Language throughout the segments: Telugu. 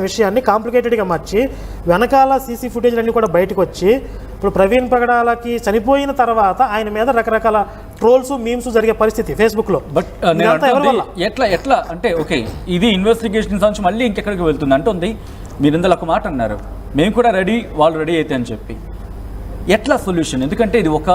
విషయాన్ని కాంప్లికేటెడ్గా మార్చి వెనకాల సీసీ ఫుటేజ్ అన్నీ కూడా బయటకు వచ్చి ఇప్పుడు ప్రవీణ్ పగడాలకి చనిపోయిన తర్వాత ఆయన మీద రకరకాల ట్రోల్స్ మీమ్స్ జరిగే పరిస్థితి ఫేస్బుక్లో. బట్ ఎట్లా అంటే ఓకే ఇది ఇన్వెస్టిగేషన్ నుంచి మళ్ళీ ఇంకెక్కడికి వెళ్తుంది అంటుంది. మీరు ఇందులో ఒక మాట అన్నారు, మేము కూడా రెడీ, వాళ్ళు రెడీ అయితే అని చెప్పి. ఎట్లా సొల్యూషన్? ఎందుకంటే ఇది ఒక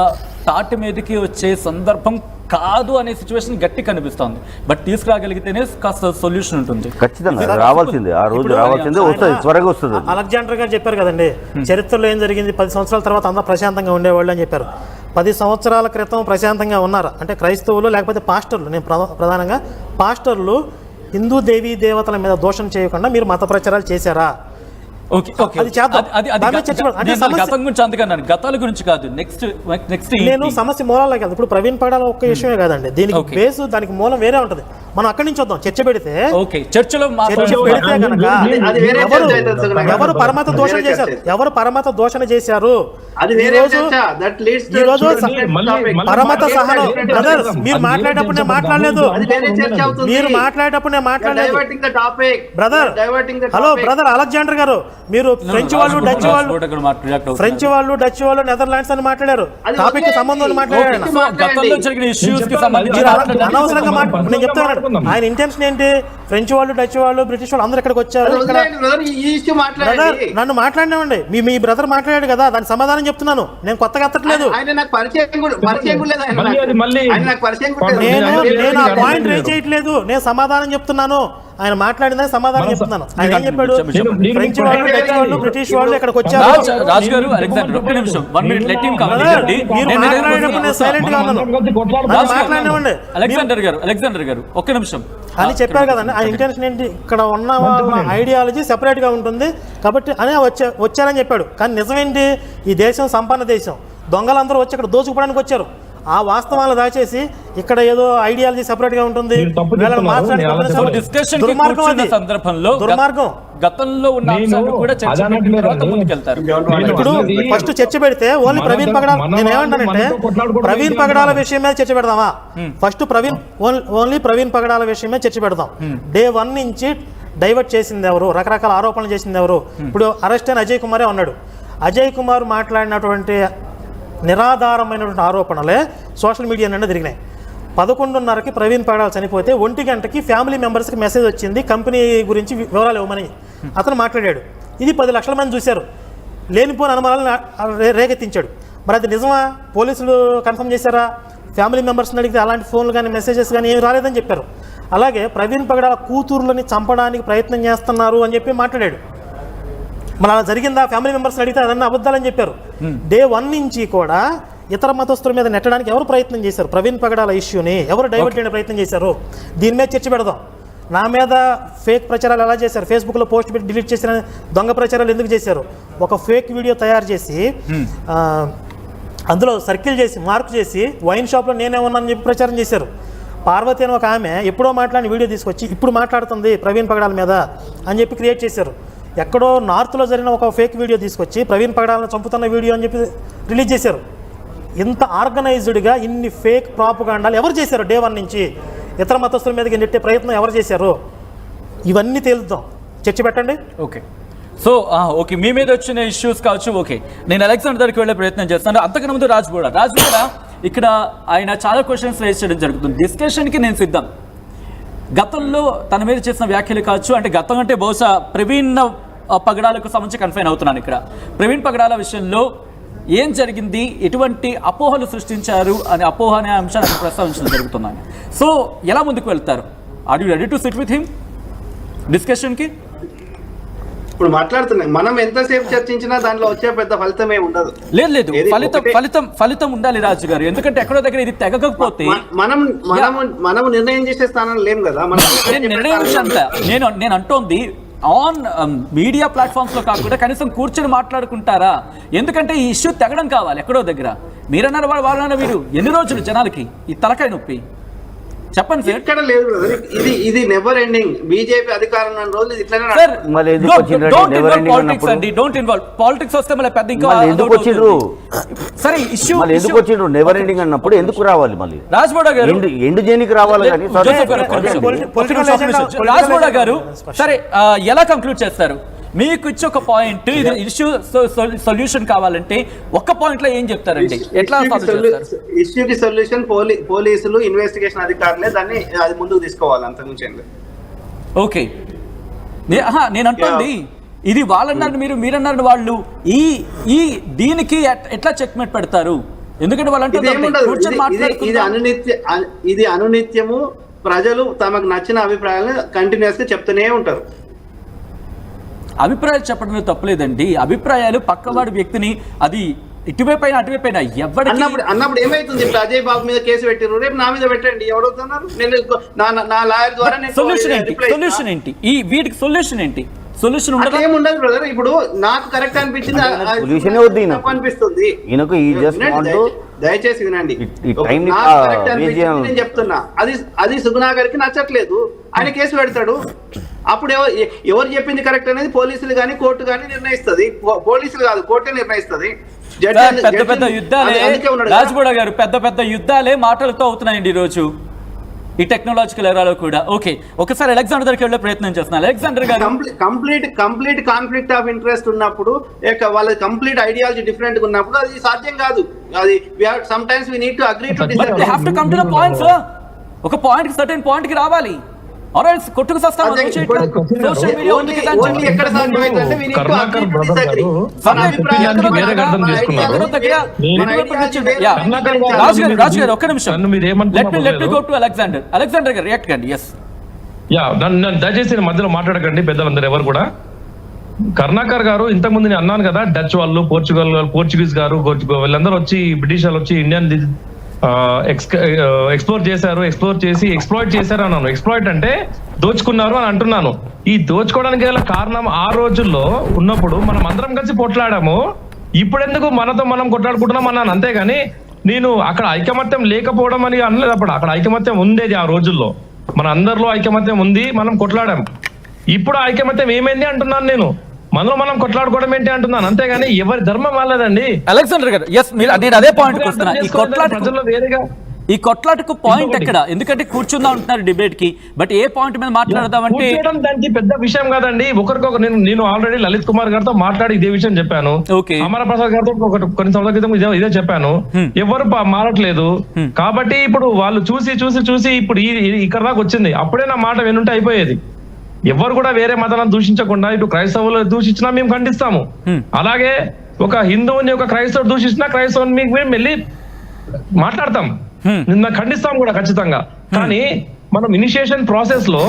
తాటి మీదకి వచ్చే సందర్భం కాదు అనే సిచ్యువేషన్ గట్టి కనిపిస్తుంది. బట్ తీసుకురాగలిగితేనే కాస్త సొల్యూషన్ ఉంటుంది. ఖచ్చితంగా రావాల్సింది, ఆ రోజు రావాల్సిందే, వస్తుంది, త్వరగా వస్తుంది. అలెగ్జాండర్ గారు చెప్పారు కదండి, చరిత్రలో ఏం జరిగింది, 10 సంవత్సరాల తర్వాత అందరూ ప్రశాంతంగా ఉండేవాళ్ళు అని చెప్పారు. 10 సంవత్సరాల క్రితం ప్రశాంతంగా ఉన్నారా అంటే క్రైస్తవులు లేకపోతే పాస్టర్లు, నేను ప్రధానంగా పాస్టర్లు హిందూ దేవీ దేవతల మీద దోషం చేయకుండా మీరు మత ప్రచారాలు చేశారా? గతాల గురించి కాదు, నెక్స్ట్ నేను సమస్య మూలాలే కాదు. ఇప్పుడు ప్రవీణ్ పగడాల ఒక్క విషయమే కాదండి, దీనికి బేస్ దానికి మూలం వేరే ఉంటది. మనం అక్కడి నుంచి వద్దాం, చర్చ పెడితే ఎవరు పరమత దోషణ చేశారు, ఎవరు పరమత దోషణ చేశారు, ఈరోజు పరమత సహనం. బ్రదర్ మీరు మాట్లాడేటప్పుడు నేను మాట్లాడలేదు, మీరు మాట్లాడేటప్పుడు నేను మాట్లాడలేదు. బ్రదర్ హలో బ్రదర్ అలెగ్జాండర్ గారు, మీరు ఫ్రెంచ్ వాళ్ళు డచ్ వాళ్ళు నెదర్లాండ్స్ అని మాట్లాడారు, టాపిక్ సంబంధం మాట్లాడారు. అనవసరంగా నేను చెప్తాను, ఆయన ఇంటెన్షన్ ఏంటి? ఫ్రెంచ్ వాళ్ళు డచ్ వాళ్ళు బ్రిటిష్ వాళ్ళు అందరూ ఇక్కడికి వచ్చారు. బ్రదర్ నన్ను మాట్లాడినామండి, మీ బ్రదర్ మాట్లాడాడు కదా, దాని సమాధానం చెప్తున్నాను, నేను కొత్తగా ఎత్తట్లేదు. నేను ఆ పాయింట్ రేజ్ చేయట్లేదు, నేను సమాధానం చెప్తున్నాను. ఆయన మాట్లాడిన సమాధానం చెప్తున్నాను. ఆయన ఏం చెప్పాడు? ఫ్రెంచ్ వాళ్ళు డచ్ వాళ్ళు బ్రిటిష్ వాళ్ళు ఇక్కడికి వచ్చారు. మీరు మాట్లాడినప్పుడు నేను సైలెంట్ గా ఉన్నాను, మాట్లాడినామండి. అలెగ్జాండర్ గారు ఒక్క నిమిషం అని చెప్పారు కదండి. ఆ ఇంటెన్షన్ ఏంటి? ఇక్కడ ఉన్న ఐడియాలజీ సెపరేట్ గా ఉంటుంది కాబట్టి అని వచ్చారని చెప్పాడు. కానీ నిజమేంటి? ఈ దేశం సంపన్న దేశం, దొంగలందరూ వచ్చి ఇక్కడ దోచుకోవడానికి వచ్చారు. ఆ వాస్తవాలు దాచేసి ఇక్కడ ఏదో ఐడియాలజీ సెపరేట్ గా ఉంటుంది. దుర్మార్గం. గతంలో ఉన్న ఇప్పుడు ఫస్ట్ చర్చ పెడితే ఓన్లీ ప్రవీణ్ పగడాల, నేను ఏమంటానంటే ప్రవీణ్ పగడాల విషయం మీద చర్చ పెడదామా? ఫస్ట్ ఓన్లీ ప్రవీణ్ పగడాల విషయమే చర్చ పెడదాం. డే 1 నుంచి డైవర్ట్ చేసింది ఎవరు, రకరకాల ఆరోపణలు చేసింది ఎవరు? ఇప్పుడు అరెస్ట్ అయిన అజయ్ కుమారే ఉన్నాడు. అజయ్ కుమార్ మాట్లాడినటువంటి నిరాధారమైనటువంటి ఆరోపణలే సోషల్ మీడియా నిండా తిరిగినాయి. 11:30కి ప్రవీణ్ పగడాల చనిపోతే 1 గంటకి ఫ్యామిలీ మెంబర్స్కి మెసేజ్ వచ్చింది కంపెనీ గురించి వివరాలు ఇవ్వమని. అతను మాట్లాడాడు, ఇది 10 లక్షల మంది చూశారు, లేనిపోని అనుమానాలను రేకెత్తించాడు. మరి అది నిజమా? పోలీసులు కన్ఫర్మ్ చేశారా? ఫ్యామిలీ మెంబర్స్ని అడిగితే అలాంటి ఫోన్లు కానీ మెసేజెస్ కానీ ఏమి రాలేదని చెప్పారు. అలాగే ప్రవీణ్ పగడాల కూతుర్లని చంపడానికి ప్రయత్నం చేస్తున్నారు అని చెప్పి మాట్లాడాడు. మరి అలా జరిగిందా? ఫ్యామిలీ మెంబర్స్ని అడిగితే అదన్నీ అబద్ధాలని చెప్పారు. డే 1 నుంచి కూడా ఇతర మతస్థుల మీద నెట్టడానికి ఎవరు ప్రయత్నం చేశారు? ప్రవీణ్ పగడాల ఇష్యూని ఎవరు డైవర్ట్ చేయడానికి ప్రయత్నం చేశారు? దీని మీద చర్చ పెడదాం. నా మీద ఫేక్ ప్రచారాలు ఎలా చేశారు, ఫేస్బుక్లో పోస్ట్ పెట్టి డిలీట్ చేసిన దొంగ ప్రచారాలు ఎందుకు చేశారు? ఒక ఫేక్ వీడియో తయారు చేసి అందులో సర్కిల్ చేసి మార్క్ చేసి వైన్ షాప్లో నేనే ఉన్నానని చెప్పి ప్రచారం చేశారు. పార్వతి అని ఒక ఆమె ఎప్పుడో మాట్లాడిన వీడియో తీసుకొచ్చి ఇప్పుడు మాట్లాడుతుంది ప్రవీణ్ పగడాల మీద అని చెప్పి క్రియేట్ చేశారు. ఎక్కడో నార్త్లో జరిగిన ఒక ఫేక్ వీడియో తీసుకొచ్చి ప్రవీణ్ పగడాలను చంపుతున్న వీడియో అని చెప్పి రిలీజ్ చేశారు. ఇంత ఆర్గనైజ్డ్గా ఇన్ని ఫేక్ ప్రాపగాండాలు ఎవరు చేశారు? డే 1 నుంచి ఇతర మతస్థుల మీదకి నెట్టే ప్రయత్నం ఎవరు చేశారు? ఇవన్నీ తేలుద్దాం, చర్చ పెట్టండి. ఓకే, సో ఓకే, మీ మీద వచ్చిన ఇష్యూస్ కావచ్చు. ఓకే, నేను అలెగ్జాండర్ దగ్గరికి వెళ్ళే ప్రయత్నం చేస్తాను. అంతకన్నా ముందు రాజ్ బోడా ఇక్కడ ఆయన చాలా క్వశ్చన్స్ రేస్ చేయడం జరుగుతుంది. డిస్కషన్కి నేను సిద్ధం. గతంలో తన మీద చేసిన వ్యాఖ్యలు కావచ్చు, అంటే గతం అంటే బహుశా ప్రవీణ్ పగడాలకు సంబంధించి కన్ఫైన్ అవుతున్నాను. ఇక్కడ ప్రవీణ్ పగడాల విషయంలో ఏం జరిగింది, ఎటువంటి అపోహలు సృష్టించారు అనే అపోహ అనే అంశాన్ని ప్రస్తావించడం జరుగుతున్నాను. సో ఎలా ముందుకు వెళ్తారు? Are you ready to sit with him డిస్కషన్కి? ఇప్పుడు మాట్లాడుతున్నాం, మనం ఎంతసేపు చర్చించినా దాంట్లో వచ్చే పెద్ద ఫలితమే ఉండదు. లేదు, ఫలితం ఉండాలి రాజు గారు, ఎందుకంటే ఎక్కడో దగ్గర ఇది తెగకపోతే మనం నిర్ణయం చేసే స్థానం లేం కదా. నేను అంటోంది ఆన్ మీడియా ప్లాట్ఫామ్స్ లో కాకుండా కనీసం కూర్చొని మాట్లాడుకుంటారా? ఎందుకంటే ఈ ఇష్యూ తెగడం కావాలి ఎక్కడో దగ్గర. మీరన్నారు వాళ్ళన్నారు, మీరు ఎన్ని రోజులు జనాలకి ఈ తలకాయ నొప్పి చెప్పండి సార్. ఇక్కడ లేదు brother. ఇది నెవర్ ఎండింగ్. బీజేపీ అధికారం ఉన్న రోజులు ఇది ఇట్లానే సార్ మళ్ళీ ఎందుకు వచ్చిండ్రు? Don't never involve ending politics అన్నప్పుడు? అండి, డోంట్ ఇన్వాల్వ్ పాలిటిక్స్ వస్తే మళ్ళీ పెద్ద ఇంకా మళ్ళీ ఎందుకు వచ్చిండ్రు? సరే ఇష్యూ మళ్ళీ ఎందుకు వచ్చిండ్రు? నెవర్ ఎండింగ్ అన్నప్పుడు ఎందుకు రావాలి? మళ్ళీ రాజ్బోడా గారు ఎండు చేయనికి రావాలి కానీ sorry. జోసెఫ్ గారు, ఒక్క నిమిషం. Political agenda- రాజ్బోడా గారు సరే ఎలా కంక్లూడ్ చేస్తారు? మీకు ఇచ్చి ఒక పాయింట్, ఇది ఇష్యూ సొల్యూషన్ కావాలంటే ఒక్క పాయింట్ లో ఏం చెప్తారండి? ఎట్లా సాల్వ్ చేస్తారు? ఇష్యూకి సొల్యూషన్ పోలీసులు ఇన్వెస్టిగేషన్ అధికారులే దాన్ని అది ముందుకు తీసుకోవాలి, అంతకుమించి ఏం లేదు. ఓకే నేను అంటుంది ఇది వాళ్ళన్నారు మీరన్నారు వాళ్ళు ఈ దీనికి ఎట్లా చెక్మేట్ పెడతారు? ఎందుకంటే వాళ్ళు ఇదేముండదు. కూర్చొని ఇది మాట్లాడుతున్నారు. ఇది అనునిత్యము ప్రజలు తమకు నచ్చిన అభిప్రాయాలను కంటిన్యూస్ గా చెప్తూనే ఉంటారు. అభిప్రాయాలు చెప్పడంలో తప్పలేదండి. అభిప్రాయాలు పక్కవాడి వ్యక్తిని అది ఇటువైపైన అటువైపైన ఎవరికి అన్నప్పుడు ఏమైతుంది? ఇప్పుడు అజయ్ బాబు మీద కేసు పెట్టిరు, రేపు నా మీద పెట్టండి. ఎవరవుతున్నారు? నేను నా లాయర్ ద్వారా సొల్యూషన్ ఏంటి? ఈ వీటికి సొల్యూషన్ ఏంటి? సొల్యూషన్ ఏముండదు బ్రదర్. ఇప్పుడు నాకు కరెక్ట్ అనిపించింది అనిపిస్తుంది. దయచేసి వినండి. నేను చెప్తున్నా అది సుగుణా గారికి నచ్చట్లేదు, ఆయన కేసు పెడతాడు. అప్పుడు ఎవరు చెప్పింది కరెక్ట్ అనేది పోలీసులు కానీ కోర్టు కానీ నిర్ణయిస్తుంది. పోలీసులు కాదు, కోర్టే నిర్ణయిస్తుంది. పెద్ద పెద్ద యుద్ధాలే రాజ్బోడా గారు, పెద్ద పెద్ద యుద్ధాలే మాటలతో అవుతున్నాయండి ఈ రోజు ఈ టెక్నాలజికల్ ఎరాలో కూడా. ఓకే, ఒకసారి అలెగ్జాండర్ దగ్గరికి వెళ్ళే ప్రయత్నం చేస్తున్నాను. అలెగ్జాండర్ గారు, కంప్లీట్ కాన్ఫ్లిక్ట్ ఆఫ్ ఇంట్రెస్ట్ ఉన్నప్పుడు, వాళ్ళ కంప్లీట్ ఐడియాలజీ డిఫరెంట్ ఉన్నప్పుడు అది సాధ్యం కాదు. అది sometimes we need to agree to disagree. They have to come to the point sir. ఒక పాయింట్ కి సర్టెన్ పాయింట్ కి రావాలి. ఆల్రైట్, కొట్టుకు సస్తాం. సోషల్ మీడియా ఉంది కదా, ఓన్లీ ఎక్కడ సాధ్యమైందంటే we need to agree to disagree. Raju garu ఒక్క నిమిషం. Let me go to Alexander garu react కండి. yes దయచేసి మధ్యలో మాట్లాడకండి పెద్దలందరూ ఎవరు కూడా. కరుణాకర్ గారు ఇంతకుముందు నేను అన్నాను కదా, డచ్ వాళ్ళు, పోర్చుగీస్ గారు, వీళ్ళందరూ వచ్చి బ్రిటిష్ వాళ్ళు వచ్చి ఇండియన్ ఎక్స్ప్లోర్ చేసి ఎక్స్ప్లాయిట్ చేశారు అన్నాను. ఎక్స్ప్లాయిట్ అంటే దోచుకున్నారు అని అంటున్నాను. ఈ దోచుకోవడానికి గల కారణం ఆ రోజుల్లో ఉన్నప్పుడు మనం అందరం కలిసి కొట్లాడాము. ఇప్పుడెందుకు మనతో మనం కొట్లాడుకుంటున్నాం అన్నాను. అంతేగాని నేను అక్కడ ఐకమత్యం లేకపోవడం అని అనలేదు. అక్కడ ఐకమత్యం ఉండేది ఆ రోజుల్లో. మన అందరిలో ఐకమత్యం ఉంది, మనం కొట్లాడాం. ఇప్పుడు ఐకమత్యం ఏమైంది అంటున్నాను నేను. మనలో మనం కొట్లాడుకోవడం ఏంటి అంటున్నాను. అంతేగాని ఎవరి ధర్మం వాళ్ళదండి. అలెగ్జాండర్ గారు, నేను అదే పాయింట్ వస్తున్నా. ఈ కొట్లాటకు పాయింట్ ఎక్కడ? ఎందుకంటే కూర్చుందా ఉంటున్నారు డిబేట్ కి, బట్ ఏ పాయింట్ మీద మాట్లాడదామంటే దానికి పెద్ద విషయం కాదండి. ఒకరికొక నేను ఆల్రెడీ లలిత్ కుమార్ గారితో మాట్లాడి ఇదే విషయం చెప్పాను. అమర ప్రసాద్ గారితో కొన్ని సంవత్సరాల క్రితం ఇదే చెప్పాను. ఎవరు మారట్లేదు. కాబట్టి ఇప్పుడు వాళ్ళు చూసి ఇప్పుడు ఇక్కడ దాకా వచ్చింది. అప్పుడే నా మాట వినుంటే అయిపోయేది. ఎవరు కూడా వేరే మతాలను దూషించకుండా ఇటు క్రైస్తవులు దూషించినా మేము ఖండిస్తాము. అలాగే ఒక హిందువుని ఒక క్రైస్తవుడు దూషించినా క్రైస్తవుని మేము వెళ్ళి మాట్లాడతాం, నిన్న ఖండిస్తాం కూడా ఖచ్చితంగా. కానీ మనం ఇనిషియేషన్ ప్రాసెస్ లో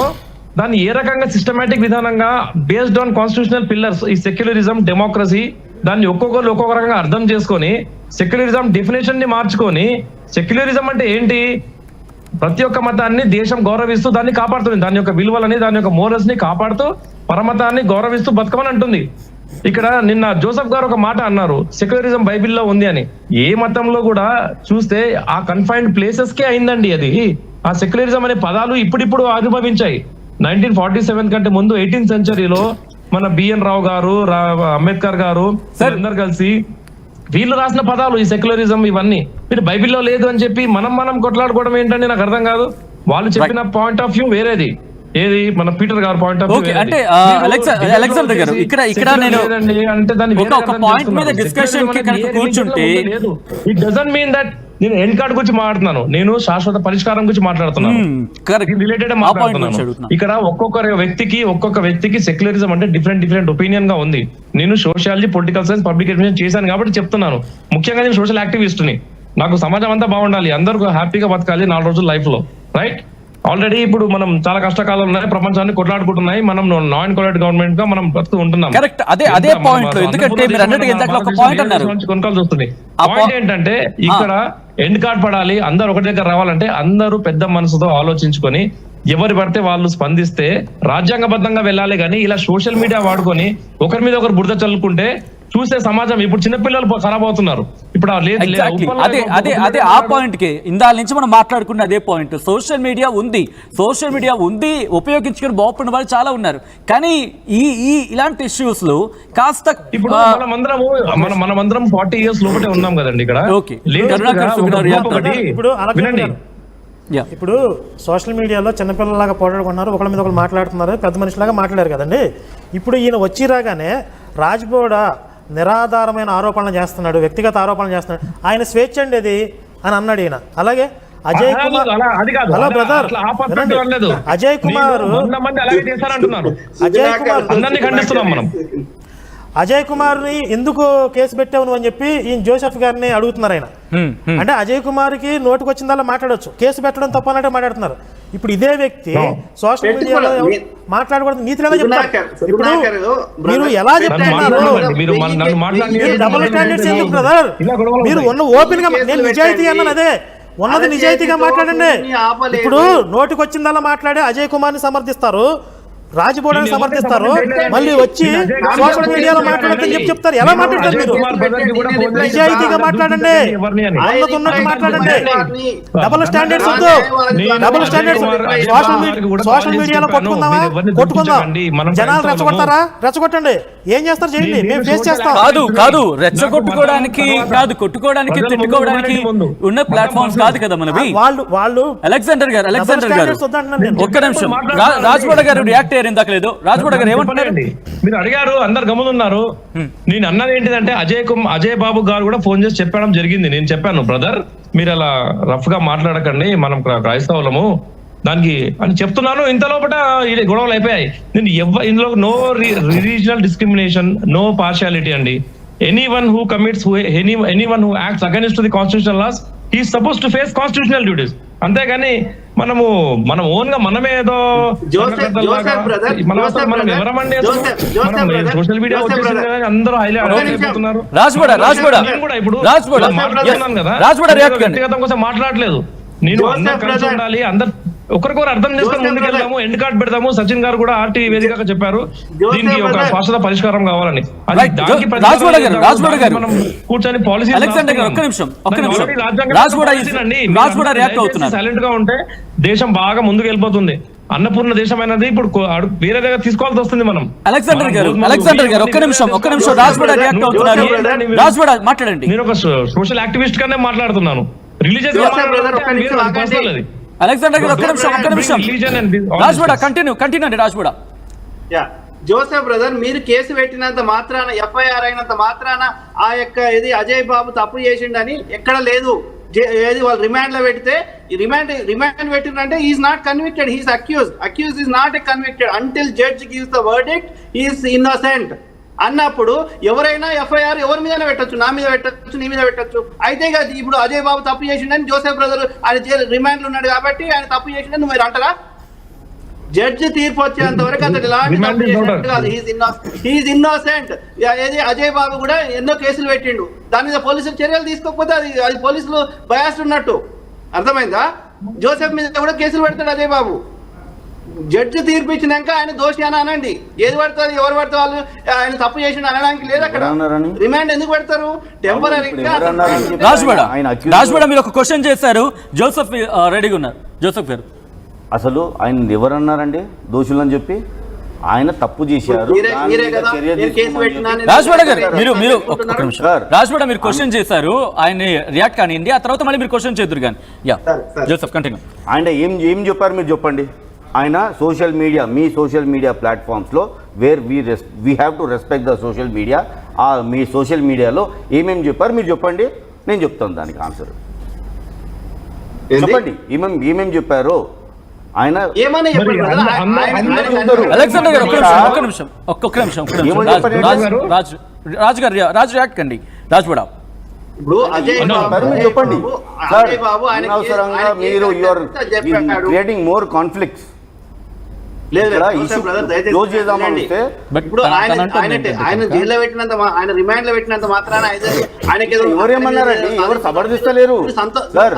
దాన్ని ఏ రకంగా సిస్టమేటిక్ విధానంగా బేస్డ్ ఆన్ కాన్స్టిట్యూషనల్ పిల్లర్స్, ఈ సెక్యులరిజం, డెమోక్రసీ, దాన్ని ఒక్కొక్కరు ఒక్కొక్క రకంగా అర్థం చేసుకొని సెక్యులరిజం డెఫినేషన్ ని మార్చుకొని, సెక్యులరిజం అంటే ఏంటి? ప్రతి ఒక్క మతాన్ని దేశం గౌరవిస్తూ దాన్ని కాపాడుతుంది. దాని యొక్క విలువలని, దాని యొక్క మోరల్స్ ని కాపాడుతూ పరమతాన్ని గౌరవిస్తూ బతకమని అంటుంది. ఇక్కడ నిన్న జోసెఫ్ గారు ఒక మాట అన్నారు, సెక్యులరిజం బైబిల్లో ఉంది అని. ఏ మతంలో కూడా చూస్తే ఆ కన్ఫైన్డ్ ప్లేసెస్ కే అయిందండి అది. ఆ సెక్యులరిజం అనే పదాలు ఇప్పుడిప్పుడు ఆవిర్భవించాయి. 1947 కంటే ముందు 18th సెంచరీలో మన బిఎన్ రావు గారు, అంబేద్కర్ గారు అందరు కలిసి వీళ్ళు రాసిన పదాలు ఈ సెక్యులరిజం ఇవన్నీ. మీరు బైబిల్లో లేదు అని చెప్పి మనం కొట్లాడుకోవడం ఏంటంటే నాకు అర్థం కాదు. వాళ్ళు చెప్పిన పాయింట్ ఆఫ్ వ్యూ వేరేది. ఏది మన పీటర్ గారు పాయింట్ ఆఫ్ వ్యూ అంటే అలెగ్జాండర్ గారు ఇక్కడ నేను ఒక పాయింట్ మీద డిస్కషన్ కి కనుక కూర్చుంటే ఇట్ డజంట్ మీన్ దట్ నేను ఎండ్ కార్డ్ గురించి మాట్లాడుతున్నాను. నేను శాశ్వత పరిష్కారం గురించి మాట్లాడుతున్నాను. రిలేటెడ్ మాట్లాడుతున్నాను. ఇక్కడ ఒక్కొక్క వ్యక్తికి సెక్యులరిజం అంటే డిఫరెంట్ ఒపీనియన్ గా ఉంది. నేను sociology, political science, public administration చేశాను కాబట్టి చెప్తున్నాను. ముఖ్యంగా నేను సోషల్ యాక్టివిస్ట్ ని. నాకు సమాజం అంతా బాగుండాలి, అందరూ హ్యాపీగా బతకాలి 4 రోజుల లైఫ్ లో, రైట్? ఆల్రెడీ ఇప్పుడు మనం చాలా కష్టకాలం ఉన్నాయి, ప్రపంచాన్ని కొట్లాడుకుంటున్నాయి. మనం నాన్ కొలాట్ గవర్నమెంట్ గా మనం బతుకు ఉంటున్నాం. కరెక్ట్, అదే పాయింట్. ఎందుకంటే మీరు అన్నట్టు ఇందాక ఒక పాయింట్ అన్నారు, కొనకాల్సి వస్తుంది. పాయింట్ ఏంటంటే ఇక్కడ ఎండ్ కార్డ్ పడాలి, అందరు ఒకటి దగ్గర రావాలంటే అందరూ పెద్ద మనసుతో ఆలోచించుకొని ఎవరు పడితే వాళ్ళు స్పందిస్తే రాజ్యాంగబద్ధంగా వెళ్ళాలి. కానీ ఇలా సోషల్ మీడియా వాడుకొని ఒకరి మీద ఒకరు బురద చల్లుకుంటే చూసే సమాజం ఇప్పుడు చిన్నపిల్లలు ఖరాబ్ అవుతున్నారు. ఇప్పుడు Exactly. అదే ఆ పాయింట్ కి ఇందాల నుంచి మనం మాట్లాడుకున్న అదే పాయింట్. సోషల్ మీడియా ఉంది ఉపయోగించుకుని బాగుపడిన వాళ్ళు చాలా ఉన్నారు. కానీ ఇలాంటి ఇష్యూస్ లో కాస్త ఇప్పుడు మనమందరం 40 years లోపటే ఉన్నాం కదండి ఇక్కడ. Okay. ఇప్పుడు సోషల్ మీడియాలో చిన్నపిల్లలాగా పోరాడుకుంటున్నారు, ఒకళ్ళ మీద ఒకళ్ళు మాట్లాడుతున్నారు, పెద్ద మనిషిలాగా మాట్లాడారు కదండి. ఇప్పుడు ఈయన వచ్చి రాగానే రాజ్బోడ నిరాధారమైన ఆరోపణలు చేస్తున్నాడు, వ్యక్తిగత ఆరోపణలు చేస్తున్నాడు, ఆయన స్వేచ్ఛ అండి అది అని అన్నాడు ఈయన. అలాగే అజయ్ కుమార్, హలో బ్రదర్, అజయ్ కుమార్ అజయ్ కుమార్ ని ఎందుకు కేసు పెట్టావు అని చెప్పి ఈయన జోసెఫ్ గారిని అడుగుతున్నారు ఆయన. అంటే అజయ్ కుమార్ కి నోటుకు వచ్చిందల్లా మాట్లాడొచ్చు, కేసు పెట్టడం తప్పనంటే మాట్లాడుతున్నారు. ఇప్పుడు ఇదే వ్యక్తి సోషల్ మీడియాలో మాట్లాడకూడదు నీతిగా చెప్తారు. ఇప్పుడు మీరు ఎలా చెప్తున్నారు? డబుల్ స్టాండర్డ్స్ ఎందుకు బ్రదర్? మీరు ఓపెన్ గా, నేను నిజాయితీ అన్నాను, అదే ఉన్నది నిజాయితీగా మాట్లాడండి. ఇప్పుడు నోటికి వచ్చిందల్లా మాట్లాడి అజయ్ కుమార్ ని సమర్థిస్తారు, రాజ్బోడని సమర్థిస్తారు, మళ్ళీ వచ్చి సోషల్ మీడియాలో మాట్లాడతారని చెప్తారు. ఎలా మాట్లాడతారు మీరు? నిజాయితీగా మాట్లాడండి, ఉన్నట్టు మాట్లాడండి. డబుల్ స్టాండర్డ్స్ వద్దు, డబుల్ స్టాండర్డ్స్. సోషల్ మీడియాలో కొట్టుకుందాం, జనాలు రెచ్చగొడతారా? రెచ్చగొట్టండి, ఏం చేస్తారు చేయండి, మేము ఫేస్ చేస్తాం. కాదు రెచ్చగొట్టుకోవడానికి కాదు, కొట్టుకోవడానికి తిట్టుకోవడానికి ఉన్న ప్లాట్ఫామ్స్ కాదు కదా మనవి. వాళ్ళు అలెగ్జాండర్ గారు ఒక్క నిమిషం, రాజ్బోడ గారు రియాక్ట్ అయ్యారు ఇందాక. లేదు రాజ్బోడ గారు ఏమంటున్నారండి? మీరు అడిగారు, అందరు గమనున్నారు. నేను అన్నది ఏంటిదంటే అజయ్ బాబు గారు కూడా ఫోన్ చేసి చెప్పడం జరిగింది. నేను చెప్పాను, బ్రదర్ మీరు అలా రఫ్ గా మాట్లాడకండి, మనం క్రైస్తవులము దానికి అని చెప్తున్నాను. ఇంత లోపల గొడవలు అయిపోయాయి. నేను ఇందులో no regional discrimination, no partiality అండి. Anyone who commits, anyone who acts against the constitutional laws, he is suppose to face constitutional duties. అంతేగాని మనం ఓన్ గా మనమే ఏదో ఎవరమండి సోషల్ మీడియా అందరూ అయిపోతున్నారు. వ్యక్తిగతం కోసం మాట్లాడలేదు, నేను అందరు కలిసి ఉండాలి, అందరు ఒకరికొకరు అర్థం చేసుకొని ముందుకెళ్దాము, ఎండ్ కార్డ్ పెడతాము. సచిన్ గారు కూడా ఆర్టీ వేదికగా చెప్పారు దీనికి ఒక శాశ్వత పరిష్కారం కావాలని. మనం కూర్చొని పాలసీ సైలెంట్ గా ఉంటే దేశం బాగా ముందుకు వెళ్ళిపోతుంది. అన్నపూర్ణ దేశం అనేది ఇప్పుడు వేరే దగ్గర తీసుకోవాల్సి వస్తుంది. మనం అలెగ్జాండర్ గారు ఒక్క నిమిషం మాట్లాడండి. నేను ఒక సోషల్ యాక్టివిస్ట్ గానే మాట్లాడుతున్నాను, రిలీజియస్ అలెగ్జాండర్ గారు ఒక్క నిమిషం రాజ్బోడ కంటిన్యూ అండి. రాజ్బోడ జోసెఫ్ బ్రదర్, మీరు కేసు పెట్టినంత మాత్రాన, ఎఫ్ఐఆర్ అయినంత మాత్రాన ఆ యొక్క ఇది అజయ్ బాబు తప్పు చేసిండని ఎక్కడ లేదు. ఏది వాళ్ళు రిమాండ్ లో పెడితే రిమాండ్ పెట్టిందంటే is not convicted, he's accuse is not a convicted until judge gives the verdict, is innocent అన్నప్పుడు ఎవరైనా ఎఫ్ఐఆర్ ఎవరి మీద పెట్టచ్చు, నా మీద పెట్టచ్చు, నీ మీద పెట్టచ్చు. అయితే ఇప్పుడు అజయ్ బాబు తప్పు చేసిండని జోసెఫ్ బ్రదర్ ఆయన రిమాండ్ లో ఉన్నాడు కాబట్టి ఆయన తప్పు చేసిండని మీరు అంటారా? జడ్జి తీర్పు వచ్చేంత వరకు అతడు హీఈస్ ఇన్నోసెంట్. అజయ్ బాబు కూడా ఎన్నో కేసులు పెట్టిండు, దాని మీద పోలీసులు చర్యలు తీసుకోకపోతే అది పోలీసులు బయాస్ ఉన్నట్టు, అర్థమైందా? జోసెఫ్ మీద కూడా కేసులు పెడతాడు అజయ్ బాబు. జడ్జి తీర్పు ఇచ్చినాక ఆయన దోషి అని అనండి, ఏది పడుతుంది ఎవరు పడితే వాళ్ళు ఆయన తప్పు చేసిండు అనడానికి లేదు. అక్కడ రిమాండ్ ఎందుకు పెడతారు? టెంపరీగా. రాజ్బోడ మీరు ఒక క్వశ్చన్ చేశారు, జోసెఫ్ రెడీగా ఉన్నారు. జోసెఫ్ గారు అసలు ఆయన ఎవరన్నారండి దోషులని చెప్పి? ఆయన తప్పు చేశారు. రాజ్బోడ గారు రాజ్బోడ మీరు క్వశ్చన్ చేశారు, ఆయన రియాక్ట్ కానివ్వండి, ఆ తర్వాత మళ్ళీ మీరు క్వశ్చన్ చేద్దరు కానీ. Joseph continue. ఆయన ఏం చెప్పారు మీరు చెప్పండి. ఆయన మీ సోషల్ మీడియా ప్లాట్ఫామ్స్లో where we have to respect the social media, మీ సోషల్ మీడియాలో ఏమేమి చెప్పారు మీరు చెప్పండి, నేను చెప్తాను దానికి ఆన్సర్. చెప్పండి ఏమేమి చెప్పారు ఆయన. అలెగ్జాండర్ గారు ఒక్క నిమిషం రాజు రియాక్ట్ కండి. రాజ్బోడ ఇప్పుడు చెప్పండి సార్, అనవసరంగా మీరు క్రియేటింగ్ మోర్ కాన్ఫ్లిక్ట్స్. ఇప్పుడు ఆయన జైల్లో పెట్టినంత, ఆయన రిమాండ్ లో పెట్టినంత మాత్రాన ఆయనకి ఎవరేమన్నారండి? ఎవరు సమర్థిస్తలేరు,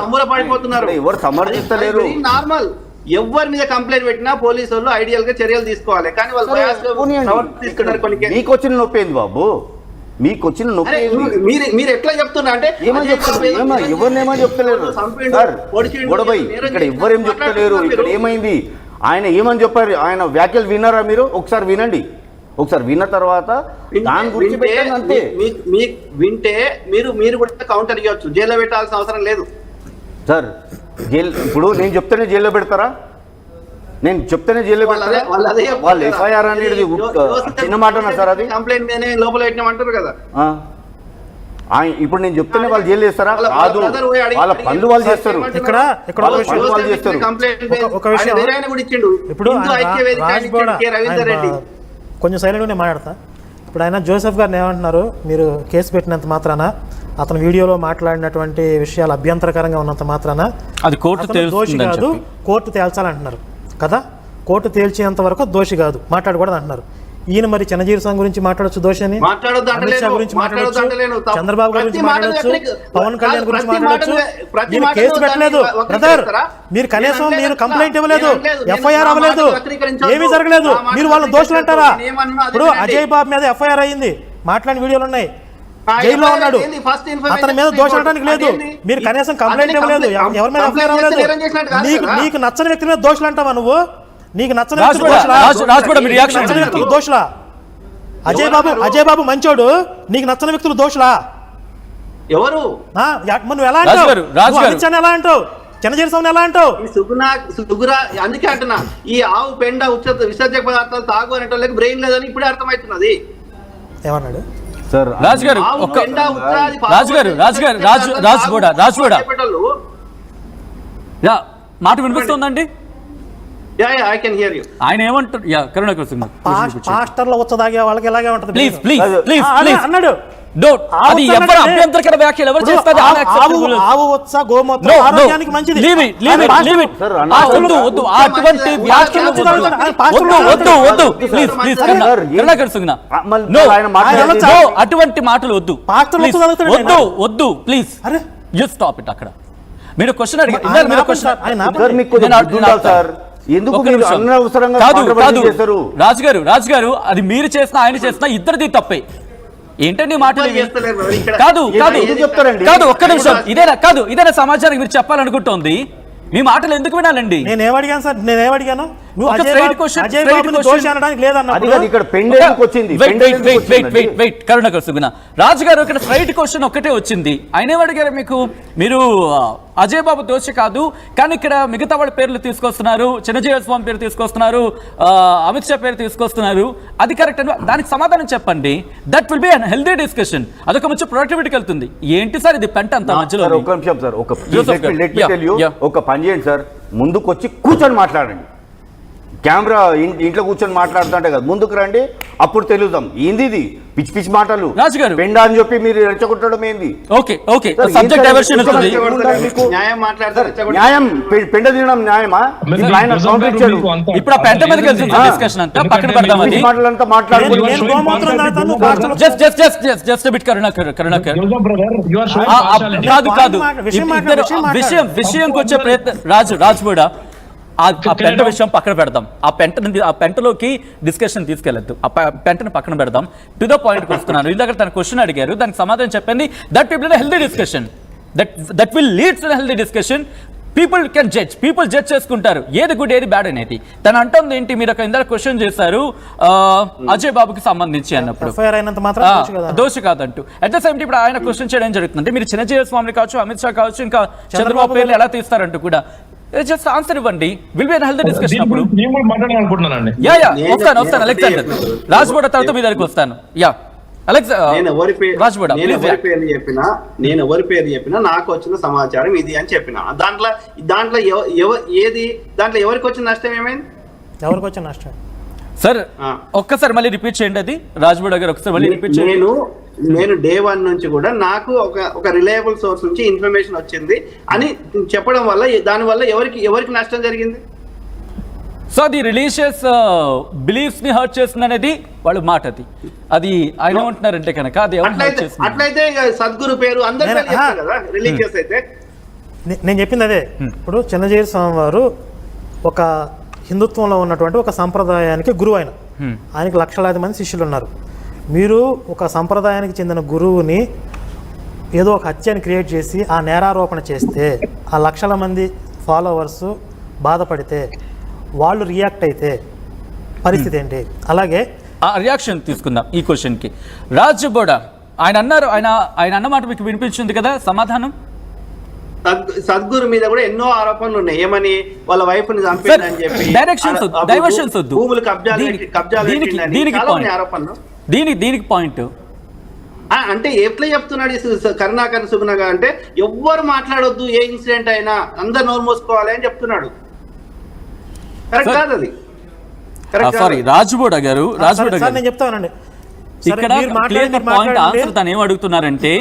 సంబరపడిపోతున్నారు, ఎవరు సమర్థిస్తలేరు. నార్మల్. ఎవరి మీద కంప్లైంట్ పెట్టినా పోలీసు వాళ్ళు ఐడియల్ గా చర్యలు తీసుకోవాలి, కానీ వాళ్ళు మీకు వచ్చిన నొప్పి ఏంది బాబు? మీకు వచ్చిన నొప్పి అరే, ఏంది? మీరు ఎట్లా చెప్తున్నా అంటే ఏమని చెప్తున్నారు? ఎవరినేమో చెప్తలేరు సార్. గొడవై ఇక్కడ ఎవరేం చెప్తలేరు. ఇక్కడ ఏమైంది, ఆయన ఏమని చెప్పారు, ఆయన వ్యాఖ్యలు విన్నారా మీరు? ఒకసారి వినండి. ఒకసారి విన్న తర్వాత దాని గురించి పెట్టండి అంతే. వింటే మీరు కూడా కౌంటర్ ఇవ్వచ్చు, జైల్లో పెట్టాల్సిన అవసరం లేదు సార్. జైలు ఇప్పుడు నేను చెప్తేనే జైల్లో పెడతారా? నేను చెప్తేనే జైల్లో పెడతారా? వాళ్ళు ఎఫ్ఐఆర్ అనేది చిన్న మాటనా సార్? అది కంప్లైంట్ లోపల పెట్టినామంటారు కదా. ఇప్పుడు నేను చెప్తేనే వాళ్ళు జైలు చేస్తారా? కాదు, వాళ్ళ పనులు వాళ్ళు చేస్తారు. ఇక్కడ వాళ్ళ పనులు వాళ్ళు చేస్తారు. ఒక విషయం ఇప్పుడు రవీందర్ రెడ్డి కొంచెం సైలెంట్గానే మాట్లాడతా. ఇప్పుడు ఆయన జోసెఫ్ గారిని ఏమంటున్నారు, మీరు కేసు పెట్టినంత మాత్రాన, అతను వీడియోలో మాట్లాడినటువంటి విషయాలు అభ్యంతరకరంగా ఉన్నంత మాత్రాన అది కోర్టు దోషి కాదు, కోర్టు తేల్చాలంటున్నారు కదా. కోర్టు తేల్చేంత వరకు దోషి కాదు, మాట్లాడకూడదు అంటున్నారు. ఈయన మరి చిన్నజీవి స్వామి గురించి మాట్లాడొచ్చు, దోషి అని అమిత్ షా గురించి మాట్లాడచ్చు, చంద్రబాబు గారి గురించి మాట్లాడచ్చు, పవన్ కళ్యాణ్ గురించి మాట్లాడచ్చు. మీరు కేసు పెట్టలేదు బ్రదర్, మీరు కనీసం మీరు కంప్లైంట్ ఇవ్వలేదు, ఎఫ్ఐఆర్ అవ్వలేదు, ఏమీ జరగలేదు, మీరు వాళ్ళ దోషులు అంటారా? ఇప్పుడు అజయ్ బాబు మీద ఎఫ్ఐఆర్ అయ్యింది, మాట్లాడిన వీడియోలు ఉన్నాయి, జైల్లో ఉన్నాడు, అతని మీద దోషం అనడానికి లేదు. మీరు కనీసం కంప్లైంట్ ఇవ్వలేదు, ఎవరి మీద ఎఫ్ఐఆర్ అవ్వలేదు. నీకు నచ్చని వ్యక్తి మీద దోషులు అంటావా నువ్వు? నీకు నచ్చని వ్యక్తులు దోషులా? అజయ్ బాబు మంచోడు, నీకు నచ్చని వ్యక్తులు దోషులా? ఎవరు నువ్వు ఎలా అంటావు? అమిత్ షా ఎలా అంటావు? చిన్నజీవి స్వామిని ఎలా అంటావు? సుగురా అందుకే అంటున్నా, ఈ ఆవు పెండ విసర్జక పదార్థాలు తాగు అనేటోళ్ళకి బ్రెయిన్ లేదని ఇప్పుడే అర్థమవుతున్నది. ఏమన్నాడు సార్? రాజుగారు మాట వినిపిస్తుందండి? ఆయన ఏమంటారు? పాస్టర్ల ఉచ్చదాగే వాళ్ళకి ఇలాగే ఉంటుంది. ప్లీజ్ ప్లీజ్ ప్లీజ్ ప్లీజ్ అన్నాడు. అది ఎవరు అభ్యంతరకర వ్యాఖ్యలు ఎవరు చేస్తారు? ఆవు ఉత్స గోమూత్రం ఆరోగ్యానికి మంచిది. వద్దు అటువంటి వ్యాఖ్యలు వద్దు వద్దు ప్లీజ్ ప్లీజ్ కరుణాకర్ సింగ్ అటువంటి మాటలు వద్దు వద్దు వద్దు ప్లీజ్ యు స్టాప్ ఇట్. అక్కడ మీరు క్వశ్చన్ అడిగారు, రాజు గారు అది మీరు చేసినా ఆయన చేసినా ఇద్దరిది తప్పే. ఏంటండి మాటలు? కాదు కాదు కాదు, ఒక్క నిమిషం. ఇదేనా సమాచారం మీరు చెప్పాలనుకుంటోంది? మీ మాటలు ఎందుకు వినాలండి? నేనేమడిగాను సార్? నేనేమడిగాను? కరుణాకర్ సుగుణ రాజు గారు ఇక్కడ స్ట్రైట్ క్వశ్చన్ ఒక్కటే వచ్చింది. ఆయన ఏమడిగారు మీకు? మీరు అజయ్ బాబు దోషి కాదు, కానీ ఇక్కడ మిగతా వాళ్ళ పేర్లు తీసుకొస్తున్నారు, చిన్నజీవి స్వామి పేరు తీసుకొస్తున్నారు, అమిత్ షా పేరు తీసుకొస్తున్నారు, అది కరెక్ట్ అని దానికి సమాధానం చెప్పండి. That will be an healthy discussion. అదొక మంచి ప్రొడక్టివిటీకి వెళ్తుంది. ఏంటి సార్ ఇది పెంట అంత మధ్యలో? ఒక నిమిషం సార్, ఒక పని చేయండి సార్, ముందుకు వచ్చి కూర్చొని మాట్లాడండి. కెమెరా ఇంట్లో కూర్చొని మాట్లాడుతుంటే కదా, ముందుకు రండి, అప్పుడు తెలుద్దాం ఏంది ఇది పిచ్చి పిచ్చి మాటలు. రాజుగారు పెండా అని చెప్పి మీరు రెచ్చగొట్టడం ఏంది? ఓకే ఓకే, సబ్జెక్ట్ డైవర్షన్ అవుతుంది. న్యాయం పెండ తినడం న్యాయమా? ఇప్పుడు ఆ పెంట మీదకి వెళ్తుంది డిస్కషన్ అంతా, పక్కన పెడదాం. అది మాటలంతా మాట్లాడుకుంటున్నాం. కాదు కాదు, విషయంకి వచ్చే ప్రయత్నం రాజు కూడా ఆ పెంట విషయం పక్కన పెడదాం. ఆ పెంటలోకి డిస్కషన్ తీసుకెళ్ళద్దు, ఆ పెంటను పక్కన పెడదాం. టు ద పాయింట్కి వస్తున్నాను. ఇందాక తన క్వశ్చన్ అడిగారు, దానికి సమాధానం చెప్పింది. That will be healthy discussion, that will leads to healthy discussion. People can judge, people judge చేసుకుంటారు ఏది గుడ్ ఏది బ్యాడ్ అనేది. తను అంటుంది ఏంటి, మీరు ఒక ఇందాక క్వశ్చన్ చేశారు అజయ్ బాబుకి సంబంధించి అన్నప్పుడు దోషి కాదంటూ. అట్ ద సేమ్ ఇప్పుడు ఆయన క్వశ్చన్ చేయడం జరుగుతుంది. మీరు చిన్నజీవి స్వామి కావచ్చు, అమిత్ షా కావచ్చు, ఇంకా చంద్రబాబు పేర్లు ఎలా తీస్తారంటూ కూడా జస్ట్ ఆన్సర్ ఇవ్వండి. Will be an healthy discussion. అప్పుడు వస్తాను అలెగ్జాండర్ రాజ్బోడ తర్వాత మీ దగ్గరికి వస్తాను. నేను ఎవరి పేరు చెప్పినా నాకు వచ్చిన సమాచారం ఇది అని చెప్పిన. దాంట్లో ఎవరికి వచ్చిన నష్టం ఏమైంది? ఎవరికి వచ్చిన నష్టం సార్ ఒక్కసారి మళ్ళీ రిపీట్ చేయండి. అది రాజ్బోడ గారు ఒకసారి మళ్ళీ రిపీట్ చేయండి. నేను డే 1 నుంచి కూడా నాకు ఒక రిలయబుల్ సోర్స్ నుంచి ఇన్ఫర్మేషన్ వచ్చింది అని చెప్పడం వల్ల దానివల్ల ఎవరికి నష్టం జరిగింది? సో అది రిలీజియస్ బిలీఫ్స్ ని హర్ట్ చేస్తుంది అనేది వాళ్ళ మాట. అది ఆయన ఏమంటున్నారంటే కనుక అది అట్లయితే సద్గురు పేరు అందరూ కదా రిలీజియస్ అయితే. నేను చెప్పింది అదే. ఇప్పుడు చిన్నజీవి స్వామి వారు ఒక హిందుత్వంలో ఉన్నటువంటి ఒక సంప్రదాయానికి గురువు. ఆయనకి లక్షలాది మంది శిష్యులు ఉన్నారు. మీరు ఒక సంప్రదాయానికి చెందిన గురువుని ఏదో ఒక హత్యని క్రియేట్ చేసి ఆ నేరారోపణ చేస్తే ఆ లక్షల మంది ఫాలోవర్స్ బాధపడితే వాళ్ళు రియాక్ట్ అయితే పరిస్థితి ఏంటి? అలాగే ఆ రియాక్షన్ తీసుకుందాం ఈ క్వశ్చన్కి. రాజ్ బోడా ఆయన అన్నారు, ఆయన అన్నమాట మీకు వినిపించింది కదా సమాధానం. సద్గురు మీద కూడా ఎన్నో ఆరోపణలు ఉన్నాయి. ఏమని వాళ్ళ వైఫ్ ని చంపిందని చెప్పి, డైరెక్షన్స్ డైవర్షన్స్ వద్దు, భూములు కబ్జాలు ఆరోపణలు. దీనికి పాయింట్ అంటే ఎట్లా చెప్తున్నాడు కరుణాకర్ సుగుణగా అంటే ఎవ్వరు మాట్లాడొద్దు, ఏ ఇన్సిడెంట్ అయినా అందరు నోరు మూసుకోవాలి అని చెప్తున్నాడు. కరెక్ట్ కాదు అది. సారీ రాజ్బోడా గారు, నేను చెప్తానండి ఇక్కడ పాయింట్ ఆన్సర్ తను ఏం అడుగుతున్నారంటే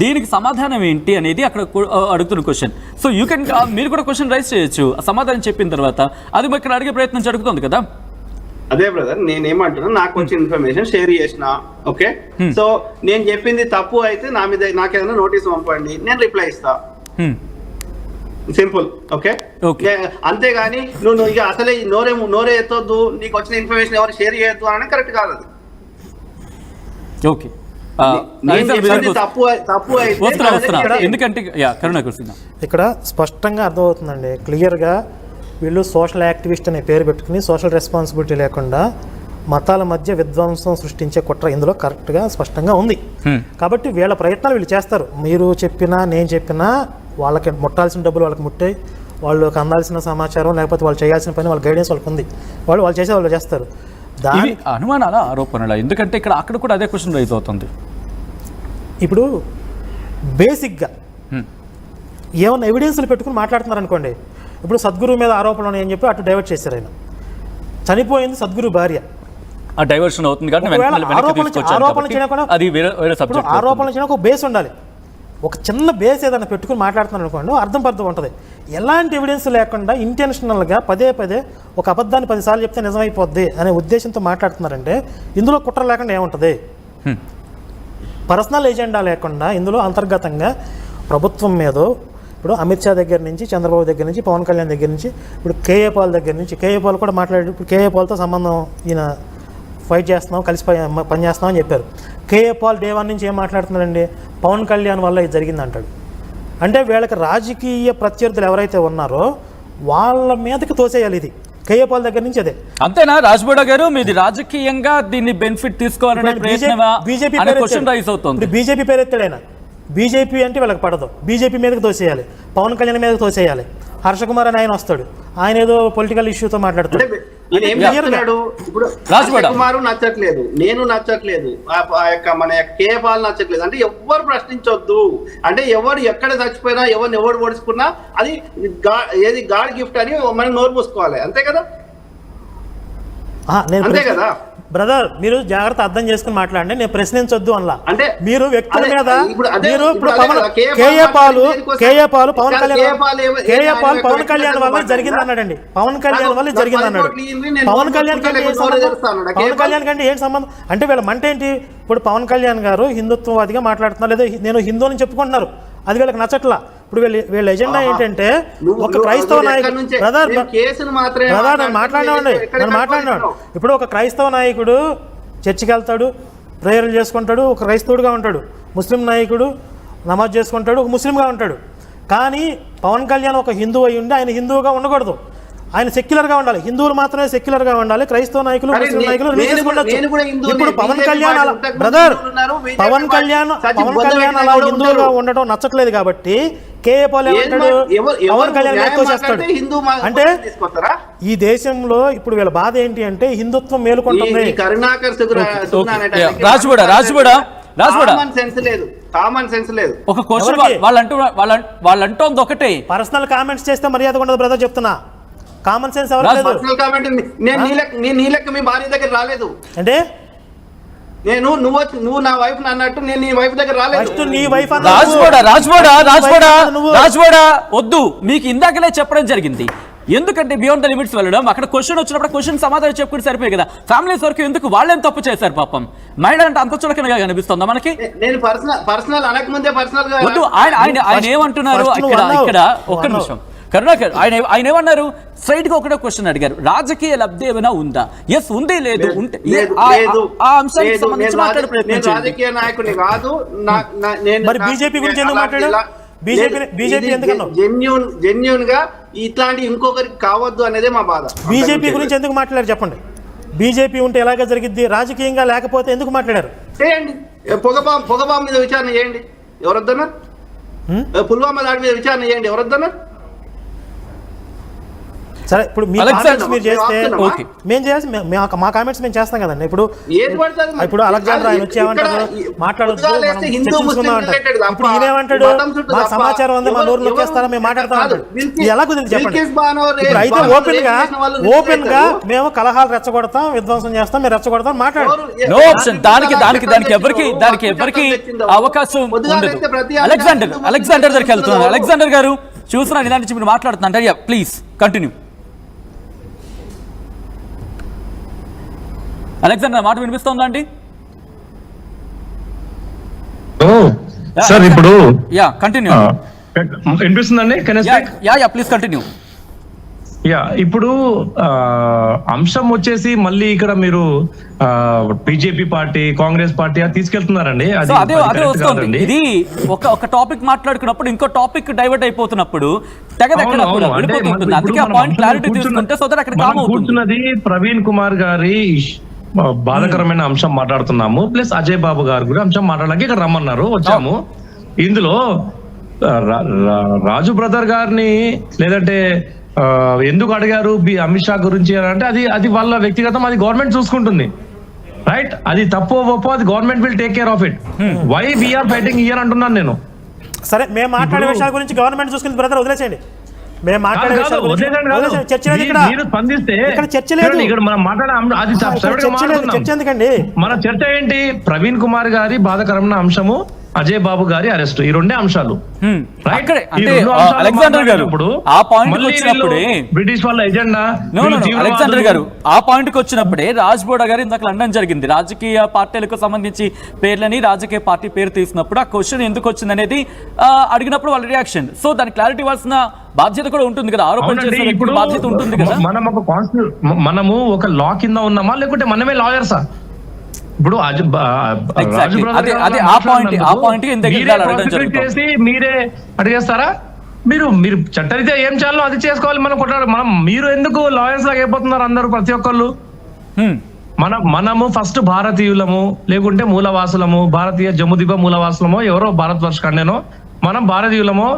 దీనికి సమాధానం ఏంటి అనేది అక్కడ అడుగుతున్న క్వశ్చన్. సో యూ కెన్ మీరు కూడా క్వశ్చన్ రైజ్ చేయొచ్చు సమాధానం చెప్పిన తర్వాత, అది ఇక్కడ అడిగే ప్రయత్నం జరుగుతుంది కదా. అదే బ్రదర్ నేనేమంటున్నా, నాకు వచ్చిన ఇన్ఫర్మేషన్ షేర్ చేసిన, ఓకే. సో నేను చెప్పింది తప్పు అయితే నా మీద నాకేదైనా నోటీస్ పంపండి, నేను రిప్లై ఇస్తా. Simple, okay. అంతేగాని నువ్వు ఇక అసలే నోరే ఎత్తొద్దు, నీకు వచ్చిన ఇన్ఫర్మేషన్ ఎవరు షేర్ చేయొద్దు అని కరెక్ట్ కాదు అది. ఓకే ఎందుకంటే ఇక్కడ స్పష్టంగా అర్థమవుతుందండి, క్లియర్గా వీళ్ళు సోషల్ యాక్టివిస్ట్ అనే పేరు పెట్టుకుని సోషల్ రెస్పాన్సిబిలిటీ లేకుండా మతాల మధ్య విధ్వంసం సృష్టించే కుట్ర ఇందులో కరెక్ట్గా స్పష్టంగా ఉంది. కాబట్టి వీళ్ళ ప్రయత్నాలు వీళ్ళు చేస్తారు. మీరు చెప్పినా నేను చెప్పినా వాళ్ళకి ముట్టాల్సిన డబ్బులు వాళ్ళకి ముట్టాయి, వాళ్ళకి అందాల్సిన సమాచారం లేకపోతే వాళ్ళు చేయాల్సిన పని వాళ్ళ గైడెన్స్ వాళ్ళకి ఉంది, వాళ్ళు చేసే వాళ్ళు చేస్తారు. దాని అనుమానాల ఆరోపణల, ఎందుకంటే ఇక్కడ అక్కడ కూడా అదే క్వశ్చన్ రైజ్ అవుతుంది. ఇప్పుడు బేసిక్గా ఏమన్నా ఎవిడెన్స్లు పెట్టుకుని మాట్లాడుతున్నారు అనుకోండి. ఇప్పుడు సద్గురు మీద ఆరోపణలు అని చెప్పి అటు డైవర్ట్ చేశారు. ఆయన చనిపోయింది సద్గురు భార్య, ఆ డైవర్షన్ అవుతుంది. ఆరోపణలు చేయడానికి ఒక బేస్ ఉండాలి. ఒక చిన్న బేస్ ఏదైనా పెట్టుకుని మాట్లాడుతున్నారు అనుకోండి, అర్థం ఉంటుంది. ఎలాంటి ఎవిడెన్స్ లేకుండా ఇంటెన్షనల్గా పదే ఒక అబద్ధాన్ని 10 సార్లు చెప్తే నిజమైపోద్ది అనే ఉద్దేశంతో మాట్లాడుతున్నారంటే ఇందులో కుట్ర లేకుండా ఏముంటుంది? పర్సనల్ ఎజెండా లేకుండా ఇందులో అంతర్గతంగా ప్రభుత్వం మీద, ఇప్పుడు అమిత్ షా దగ్గర నుంచి, చంద్రబాబు దగ్గర నుంచి, పవన్ కళ్యాణ్ దగ్గర నుంచి, ఇప్పుడు కేఏ పాల్ దగ్గర నుంచి, కేఏ పాల్ కూడా మాట్లాడి ఇప్పుడు కేఏ పాల్తో సంబంధం ఈయన ఫైట్ చేస్తున్నాం, కలిసి పని చేస్తున్నాం అని చెప్పారు. కేఏ పాల్ డే 1 నుంచి ఏం మాట్లాడుతున్నారండి, పవన్ కళ్యాణ్ వల్ల ఇది జరిగింది అంటాడు. అంటే వీళ్ళకి రాజకీయ ప్రత్యర్థులు ఎవరైతే ఉన్నారో వాళ్ళ మీదకి తోసేయాలి. ఇది కేఏ పాల్ దగ్గర నుంచి అదే. అంతేనా రాజ్బోడా గారు, మీది రాజకీయంగా దీన్ని బెనిఫిట్ తీసుకోవాలనే బీజేపీ పేరెత్తాడు ఆయన. బీజేపీ అంటే వీళ్ళకి పడదు, బీజేపీ మీదకి తోసేయాలి, పవన్ కళ్యాణ్ మీదకి తోసేయాలి. హర్ష కుమార్ అని ఆయన వస్తాడు, ఆయన ఏదో పొలిటికల్ ఇష్యూతో మాట్లాడుతాడు. కుమారు నచ్చట్లేదు, నేను నచ్చట్లేదు, మన కేపాల్ నచ్చట్లేదు అంటే ఎవరు ప్రశ్నించొద్దు. అంటే ఎవరు ఎక్కడ చచ్చిపోయినా, ఎవరిని ఎవరు ఓడించుకున్నా అది ఏది గాడ్ గిఫ్ట్ అని మనం నోరు మూసుకోవాలి, అంతే కదా. అంతే కదా బ్రదర్, మీరు జాగ్రత్త అర్థం చేసుకుని మాట్లాడండి. నేను ప్రశ్నించొద్దు అలా. అంటే మీరు వ్యక్తుల మీద మీరు కేఏ పాల్ పవన్ కళ్యాణ్ వల్ల జరిగింది అన్నాడండి. పవన్ కళ్యాణ్ వల్ల జరిగింది అన్నాడు. పవన్ కళ్యాణ్ కంటే ఏంటి సంబంధం? అంటే వీళ్ళ మంట ఏంటి? ఇప్పుడు పవన్ కళ్యాణ్ గారు హిందుత్వవాదిగా మాట్లాడుతున్నారు, లేదా నేను హిందూ అని చెప్పుకుంటున్నారు, అది వీళ్ళకి నచ్చట్లా. ఇప్పుడు వీళ్ళ ఎజెండా ఏంటంటే ఒక క్రైస్తవ నాయకుడు, బ్రదర్ నన్ను మాట్లాడినాడు. ఇప్పుడు ఒక క్రైస్తవ నాయకుడు చర్చికి వెళ్తాడు, ప్రేయర్లు చేసుకుంటాడు, ఒక క్రైస్తవుడుగా ఉంటాడు. ముస్లిం నాయకుడు నమాజ్ చేసుకుంటాడు, ఒక ముస్లింగా ఉంటాడు. కానీ పవన్ కళ్యాణ్ ఒక హిందువు అయి ఉండి ఆయన హిందువుగా ఉండకూడదు, ఆయన సెక్యులర్గా ఉండాలి. హిందువులు మాత్రమే సెక్యులర్గా ఉండాలి, క్రైస్తవ నాయకులు, ముస్లిం నాయకులు రిలీజియస్ ఉండొచ్చు. ఇప్పుడు పవన్ కళ్యాణ్ బ్రదర్ పవన్ కళ్యాణ్ అలా హిందువుగా ఉండటం నచ్చట్లేదు కాబట్టి కేఏ పాల్ ఏమంటాడు, పవన్ కళ్యాణ్ చేస్తాడు. అంటే ఈ దేశంలో ఇప్పుడు వీళ్ళ బాధ ఏంటి అంటే హిందుత్వం మేలుకుంటుంది. ఒక క్వశ్చన్ వాళ్ళంటోంది ఒకటే, పర్సనల్ కామెంట్స్ చేస్తే మర్యాద ఉండదు బ్రదర్, చెప్తున్నా. కామన్ సెన్స్ ఎవరు లేదు. మీ భార్య దగ్గర రాలేదు అంటే నువ్వు నా వైఫ్ అన్నట్టు నేను నీ వైఫ్ దగ్గర రాలేదు. నీ వైఫ్ రాజ్బోడా వద్దు, మీకు ఇందాకలే చెప్పడం జరిగింది. ఎందుకంటే బియాండ్ ద లిమిట్స్ వెళ్ళడం, అక్కడ క్వశ్చన్ వచ్చినప్పుడు క్వశ్చన్ సమాధానం చెప్పుకుంటే సరిపోయి కదా. ఫ్యామిలీస్ వరకు ఎందుకు, వాళ్ళేం తప్పు చేశారు పాపం? మహిళ అంటే అంత చులకనగా కనిపిస్తుందా మనకి? నేను పర్సనల్ అనకముందే పర్సనల్ గా వద్దు. ఆయన ఏమంటున్నారు ఇక్కడ ఒక్క నిమిషం, కరుణాకర్ ఆయన ఏమన్నారు, స్ట్రైట్ గా ఒకటే క్వశ్చన్ అడిగారు, రాజకీయ లబ్ధి ఏమైనా ఉందా? ఎస్ ఉంది, లేదు ఉంటే ఆ అంశానికి సంబంధించి మాట్లాడే ప్రయత్నం చేయండి. రాజకీయ నాయకుని కాదు, మరి బీజేపీ గురించి ఎందుకు మాట్లాడారు? బీజేపీ ఎందుకన్నావు? జెన్యూన్ గా ఇట్లాంటి ఇంకొకరికి కావద్దు అనేదే మా బాధ. బీజేపీ గురించి ఎందుకు మాట్లాడారు చెప్పండి? బీజేపీ ఉంటే ఎలాగ జరిగిద్ది, రాజకీయంగా లేకపోతే ఎందుకు మాట్లాడారు? చేయండి, పొగబాం మీద విచారణ చేయండి, ఎవరొద్దన్నా? పుల్వామా దాడి మీద విచారణ చేయండి, ఎవరొద్దన్నా? సరే, ఇప్పుడు మీ కామెంట్స్ మీరు చేస్తే మేము చేసి మా కామెంట్స్ మేము చేస్తాం కదండి. ఇప్పుడు అలెగ్జాండర్ ఆయన వచ్చేమంటారు, మాట్లాడొద్దు, ఇప్పుడు ఈయనేమంటాడు, మా సమాచారం ఉంది, మా నోరు నొక్కేస్తారా, మేము మాట్లాడతాం అంటాడు. ఎలా కుదిరి చెప్పండి? ఇప్పుడు అయితే ఓపెన్ గా మేము కలహాలు రెచ్చగొడతాం, విధ్వంసం చేస్తాం, మీరు రెచ్చగొడతాం మాట్లాడు. No option. దానికి ఎవరికి అవకాశం ఉండదు. అలెగ్జాండర్ దగ్గరికి వెళ్తున్నాను. అలెగ్జాండర్ గారు చూస్తున్నాను ఇలాంటి మీరు మాట్లాడుతున్నారు, ప్లీజ్ కంటిన్యూ. అలెగ్జాండర్ మాట వినిపిస్తుందా అండి? సార్ ఇప్పుడు కంటిన్యూ. వినిపిస్తుందండి? Please continue. ఇప్పుడు అంశం వచ్చేసి మళ్ళీ ఇక్కడ మీరు బీజేపీ పార్టీ, కాంగ్రెస్ పార్టీ తీసుకెళ్తున్నారండి. అదే వస్తుంది. ఇది ఒక టాపిక్ మాట్లాడుకున్నప్పుడు ఇంకో టాపిక్ డైవర్ట్ అయిపోతున్నప్పుడు కూర్చున్నది ప్రవీణ్ కుమార్ గారి బాధాకరమైన అంశం మాట్లాడుతున్నాము, ప్లస్ అజయ్ బాబు గారు కూడా అంశం మాట్లాడడానికి ఇక్కడ రమ్మన్నారు, వచ్చాము. ఇందులో రాజు బ్రదర్ గారిని లేదంటే ఎందుకు అడిగారు అమిత్ షా గురించి అంటే అది వాళ్ళ వ్యక్తిగతం, అది గవర్నమెంట్ చూసుకుంటుంది, రైట్? అది తప్పు ఒప్పో అది government will take care of it. Why we are fighting here అంటున్నాను నేను. సరే, మేము మాట్లాడే విషయాల గురించి గవర్నమెంట్ చూసుకుంది బ్రదర్, వదిలేసేయండి. మేము మాట్లాడే మన చర్చ ఏంటి? ప్రవీణ్ కుమార్ గారి బాధాకరమైన అంశము, అజయ్ బాబు గారి అరెస్ట్, ఈ రెండే అంశాలు. అలెగ్జాండర్ గారు బ్రిటిష్ వాళ్ళ ఎజెండా. అలెగ్జాండర్ గారు ఆ పాయింట్ కి వచ్చినప్పుడే రాజ్బోడా గారు ఇందాక లండన్ జరిగింది, రాజకీయ పార్టీలకు సంబంధించి పేర్లని రాజకీయ పార్టీ పేరు తీసినప్పుడు ఆ క్వశ్చన్ ఎందుకు వచ్చింది అనేది అడిగినప్పుడు వాళ్ళ రియాక్షన్. సో దాని క్లారిటీ ఇవ్వాల్సిన బాధ్యత కూడా ఉంటుంది కదా, ఆరోపణ చేసే వ్యక్తికి బాధ్యత ఉంటుంది కదా. మనము ఒక లా కింద ఉన్నామా లేకుంటే మనమే లాయర్సా? ఇప్పుడు చేసి మీరే అడిగేస్తారా? మీరు చట్టరీత్యా ఏం చేయాలో అది చేసుకోవాలి. మనం మీరు ఎందుకు లాయర్స్ లాగా అయిపోతున్నారు అందరూ, ప్రతి ఒక్కళ్ళు? మనము ఫస్ట్ భారతీయులము, లేకుంటే మూలవాసులము, భారతీయ జమ్ముదీప మూలవాసులమో ఎవరో భారతవర్ష ఖండేనో, మనం భారతీయులమో,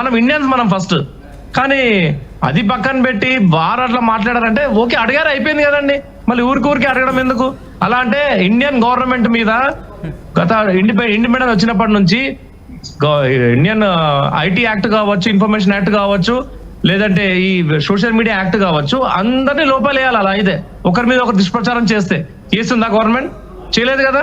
మనం ఇండియన్స్ మనం ఫస్ట్. కానీ అది పక్కన పెట్టి వారు అట్లా మాట్లాడారంటే ఓకే, అడిగారు అయిపోయింది కదండి, మళ్ళీ ఊరికి అడగడం ఎందుకు? అలా అంటే ఇండియన్ గవర్నమెంట్ మీద గత ఇండిపెండెన్స్ వచ్చినప్పటి నుంచి ఇండియన్ ఐటీ యాక్ట్ కావచ్చు, ఇన్ఫర్మేషన్ యాక్ట్ కావచ్చు, లేదంటే ఈ సోషల్ మీడియా యాక్ట్ కావచ్చు, అందరినీ లోపలేయాలి. అలా అయితే ఒకరి మీద ఒకరు దుష్ప్రచారం చేస్తే చేస్తుందా గవర్నమెంట్? చేయలేదు కదా.